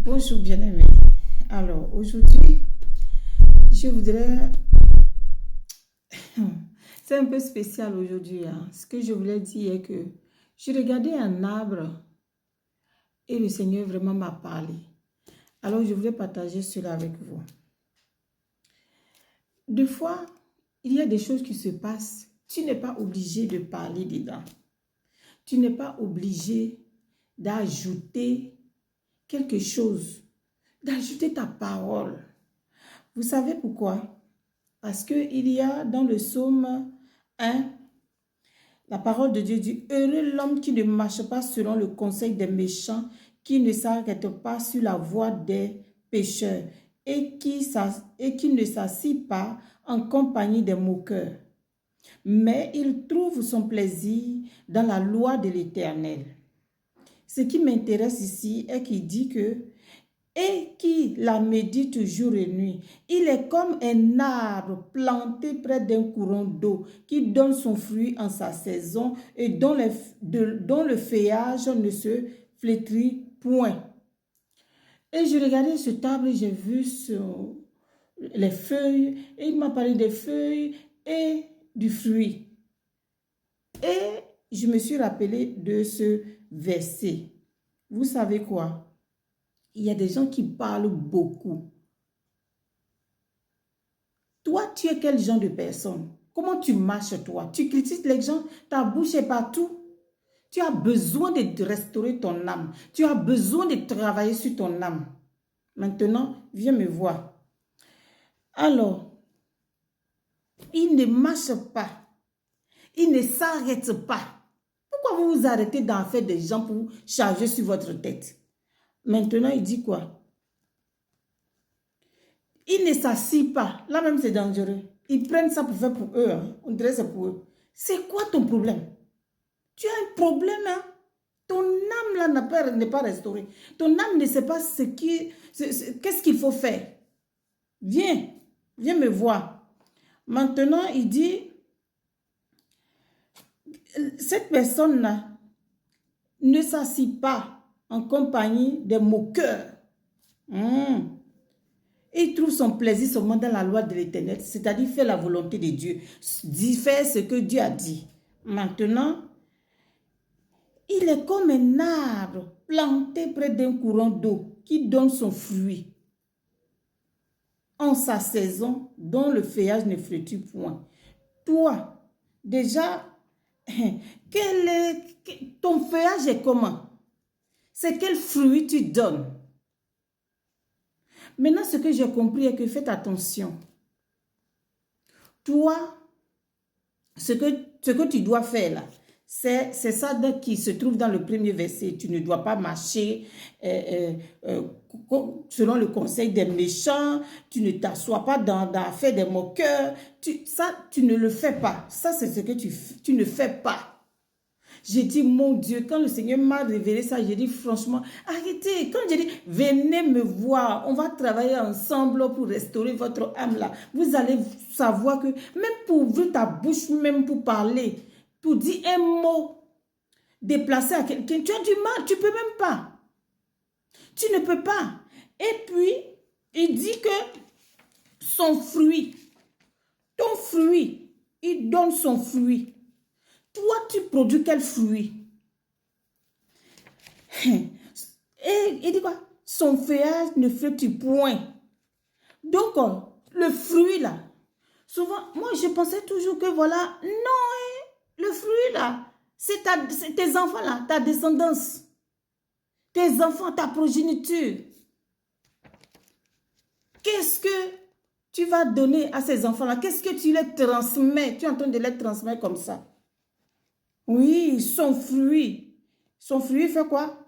Bonjour bien-aimé. Alors aujourd'hui, je voudrais... C'est un peu spécial aujourd'hui, hein. Ce que je voulais dire est que je regardais un arbre et le Seigneur vraiment m'a parlé. Alors je voulais partager cela avec vous. Des fois, il y a des choses qui se passent. Tu n'es pas obligé de parler dedans. Tu n'es pas obligé d'ajouter quelque chose, d'ajouter ta parole. Vous savez pourquoi? Parce qu'il y a dans le psaume 1, la parole de Dieu dit, « Heureux l'homme qui ne marche pas selon le conseil des méchants, qui ne s'arrête pas sur la voie des pécheurs et qui ne s'assit pas en compagnie des moqueurs. Mais il trouve son plaisir dans la loi de l'Éternel. » Ce qui m'intéresse ici est qu'il dit que et qui la médite jour et nuit. Il est comme un arbre planté près d'un courant d'eau qui donne son fruit en sa saison et dont le feuillage ne se flétrit point. Et je regardais cet arbre et j'ai vu les feuilles et il m'a parlé des feuilles et du fruit. Et je me suis rappelé de ce verset. Vous savez quoi? Il y a des gens qui parlent beaucoup. Toi, tu es quel genre de personne? Comment tu marches, toi? Tu critiques les gens, ta bouche est partout. Tu as besoin de restaurer ton âme. Tu as besoin de travailler sur ton âme. Maintenant, viens me voir. Alors, il ne marche pas. Il ne s'arrête pas. Pourquoi vous vous arrêtez d'en faire des gens pour charger sur votre tête? Maintenant, il dit quoi? Ils ne s'assient pas. Là même, c'est dangereux. Ils prennent ça pour faire pour eux. Hein. On dirait que c'est pour eux. C'est quoi ton problème? Tu as un problème. Hein? Ton âme là n'est pas restaurée. Ton âme ne sait pas qu'est-ce qu'il faut faire. Viens me voir. Maintenant, il dit, cette personne-là ne s'assit pas en compagnie des moqueurs. Il trouve son plaisir seulement dans la loi de l'Éternel, c'est-à-dire faire la volonté de Dieu, faire ce que Dieu a dit. Maintenant, il est comme un arbre planté près d'un courant d'eau qui donne son fruit en sa saison, dont le feuillage ne flétrit point. Toi, déjà, ton feuillage est comment? C'est quel fruit tu donnes? Maintenant, ce que j'ai compris est que faites attention. Toi, ce que tu dois faire là, c'est ça qui se trouve dans le premier verset. Tu ne dois pas marcher selon le conseil des méchants. Tu ne t'assois pas dans l'affaire des moqueurs. Ça, tu ne le fais pas. Ça, c'est ce que tu ne fais pas. J'ai dit, mon Dieu, quand le Seigneur m'a révélé ça, j'ai dit, franchement, arrêtez. Quand j'ai dit, venez me voir, on va travailler ensemble pour restaurer votre âme là. Vous allez savoir que même pour ouvrir ta bouche, même pour parler, pour dire un mot déplacé à quelqu'un, tu as du mal, tu ne peux même pas. Tu ne peux pas. Et puis, il dit que son fruit, ton fruit, il donne son fruit. Toi, tu produis quel fruit? Et il dit quoi? Son feuillage ne flétrit point. Donc, le fruit là, souvent, moi je pensais toujours que voilà, non, le fruit là, c'est tes enfants là, ta descendance. Tes enfants, ta progéniture. Qu'est-ce que tu vas donner à ces enfants-là? Qu'est-ce que tu les transmets? Tu es en train de les transmettre comme ça. Oui, son fruit. Son fruit fait quoi?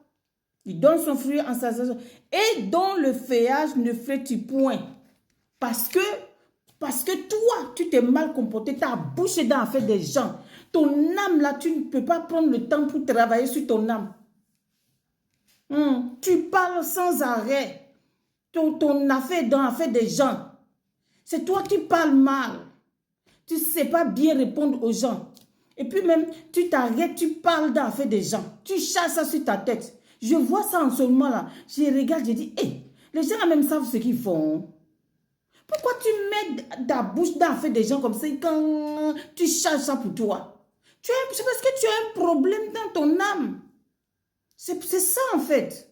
Il donne son fruit en sa saison. Et dont le feuillage ne flétrit point. Parce que toi, tu t'es mal comporté. Ta bouche est dans l'affaire des gens. Ton âme là, tu ne peux pas prendre le temps pour travailler sur ton âme. Tu parles sans arrêt. Ton affaire est dans l'affaire des gens. C'est toi qui parles mal. Tu ne sais pas bien répondre aux gens. Et puis même, tu t'arrêtes, tu parles dans l'affaire des gens. Tu chasses ça sur ta tête. Je vois ça en ce moment-là. Je regarde, je dis, hé, les gens même savent ce qu'ils font. Pourquoi tu mets ta bouche dans la fait des gens comme ça quand tu charges ça pour toi? C'est parce que tu as un problème dans ton âme. C'est ça en fait.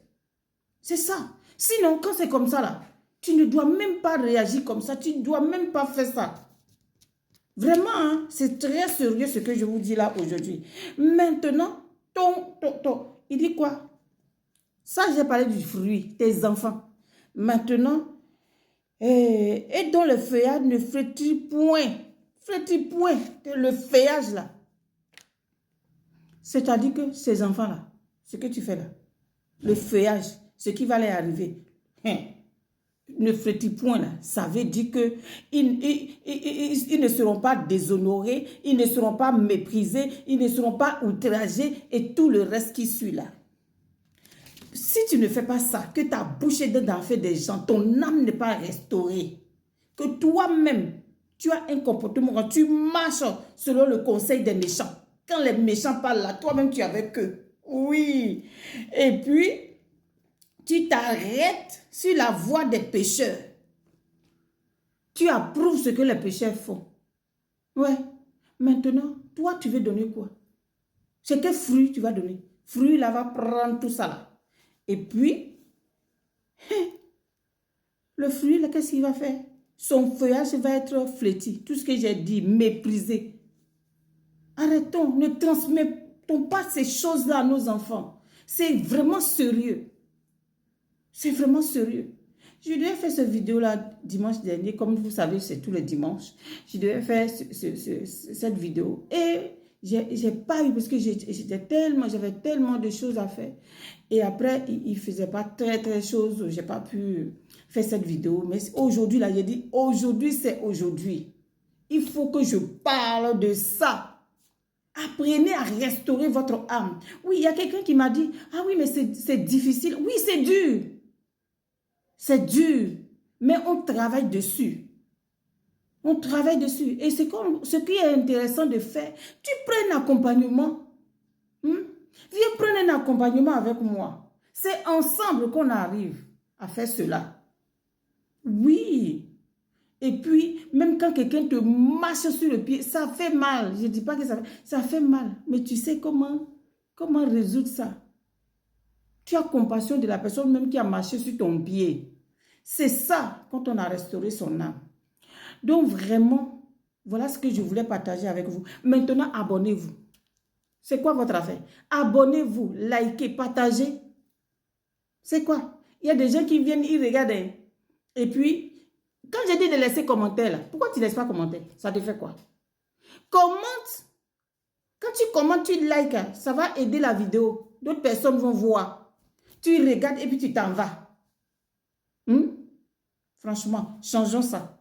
C'est ça. Sinon, quand c'est comme ça là, tu ne dois même pas réagir comme ça. Tu ne dois même pas faire ça. Vraiment, hein, c'est très sérieux ce que je vous dis là aujourd'hui. Maintenant, il dit quoi? Ça, j'ai parlé du fruit, tes enfants. Maintenant, et dont le feuillage ne flétrit point. Flétrit point. Le feuillage là. C'est-à-dire que ces enfants-là, ce que tu fais là, le feuillage, ce qui va leur arriver, ne flétrit point là. Ça veut dire que ils ne seront pas déshonorés, ils ne seront pas méprisés, ils ne seront pas outragés et tout le reste qui suit là. Si tu ne fais pas ça, que ta bouche est dans fait des gens, ton âme n'est pas restaurée, que toi-même, tu as un comportement, quand tu marches selon le conseil des méchants. Quand les méchants parlent là, toi-même tu es avec eux. Oui. Et puis, tu t'arrêtes sur la voie des pécheurs. Tu approuves ce que les pécheurs font. Ouais. Maintenant, toi, tu veux donner quoi? C'est quel fruit tu vas donner? Fruit là va prendre tout ça là. Et puis, le fruit, qu'est-ce qu'il va faire? Son feuillage va être fléti. Tout ce que j'ai dit, méprisé. Arrêtons, ne transmettons pas ces choses-là à nos enfants. C'est vraiment sérieux. C'est vraiment sérieux. Je devais faire cette vidéo-là dimanche dernier. Comme vous savez, c'est tous les dimanches. Je devais faire cette vidéo. Et j'ai pas eu parce que j'avais tellement de choses à faire. Et après, il ne faisait pas très choses. Je n'ai pas pu faire cette vidéo. Mais aujourd'hui, là, j'ai dit, aujourd'hui, c'est aujourd'hui. Il faut que je parle de ça. Apprenez à restaurer votre âme. Oui, il y a quelqu'un qui m'a dit, ah oui, mais c'est difficile. Oui, c'est dur. C'est dur. Mais on travaille dessus. On travaille dessus. Et ce qui est intéressant de faire, tu prends un accompagnement. Viens prendre un accompagnement avec moi. C'est ensemble qu'on arrive à faire cela. Oui. Et puis, même quand quelqu'un te marche sur le pied, ça fait mal. Je ne dis pas que ça fait mal. Mais tu sais comment résoudre ça? Tu as compassion de la personne même qui a marché sur ton pied. C'est ça quand on a restauré son âme. Donc vraiment, voilà ce que je voulais partager avec vous. Maintenant, abonnez-vous. C'est quoi votre affaire? Abonnez-vous, likez, partagez. C'est quoi? Il y a des gens qui viennent, ils regardent. Et puis, quand j'ai dit de laisser commentaire, là, pourquoi tu ne laisses pas commentaire? Ça te fait quoi? Commente. Quand tu commentes, tu likes, ça va aider la vidéo. D'autres personnes vont voir. Tu regardes et puis tu t'en vas. Franchement, changeons ça.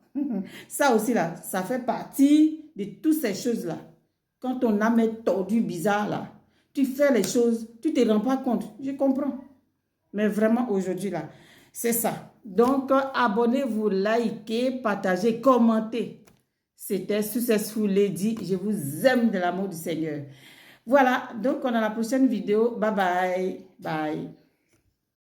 Ça aussi, là, ça fait partie de toutes ces choses-là. Quand ton âme est tordue, bizarre, là, tu fais les choses, tu ne te rends pas compte. Je comprends. Mais vraiment, aujourd'hui, là, c'est ça. Donc, abonnez-vous, likez, partagez, commentez. C'était Successful Lady. Je vous aime de l'amour du Seigneur. Voilà, donc on a la prochaine vidéo. Bye bye. Bye.